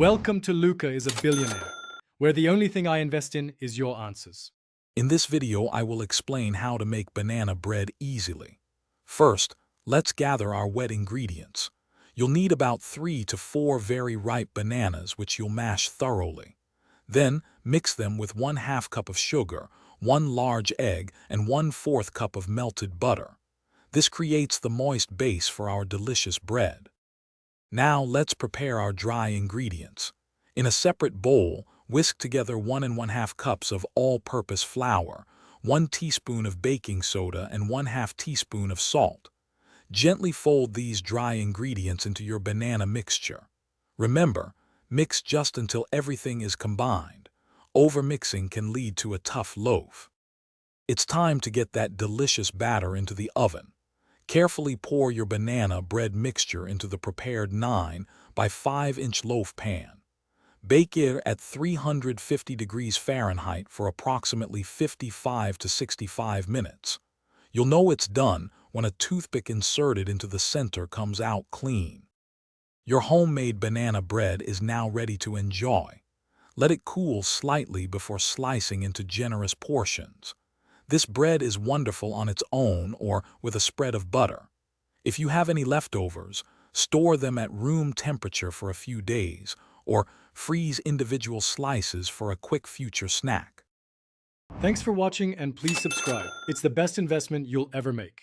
Welcome to Luca is a Billionaire, where the only thing I invest in is your answers. In this video, I will explain how to make banana bread easily. First, let's gather our wet ingredients. You'll need about 3 to 4 very ripe bananas, which you'll mash thoroughly. Then, mix them with 1/2 cup of sugar, 1 large egg, and 1/4 cup of melted butter. This creates the moist base for our delicious bread. Now let's prepare our dry ingredients. In a separate bowl, whisk together 1 1/2 cups of all-purpose flour, 1 teaspoon of baking soda, and 1/2 teaspoon of salt. Gently fold these dry ingredients into your banana mixture. Remember, mix just until everything is combined. Overmixing can lead to a tough loaf. It's time to get that delicious batter into the oven. Carefully pour your banana bread mixture into the prepared 9 by 5-inch loaf pan. Bake it at 350 degrees Fahrenheit for approximately 55 to 65 minutes. You'll know it's done when a toothpick inserted into the center comes out clean. Your homemade banana bread is now ready to enjoy. Let it cool slightly before slicing into generous portions. This bread is wonderful on its own or with a spread of butter. If you have any leftovers, store them at room temperature for a few days, or freeze individual slices for a quick future snack. Thanks for watching and please subscribe. It's the best investment you'll ever make.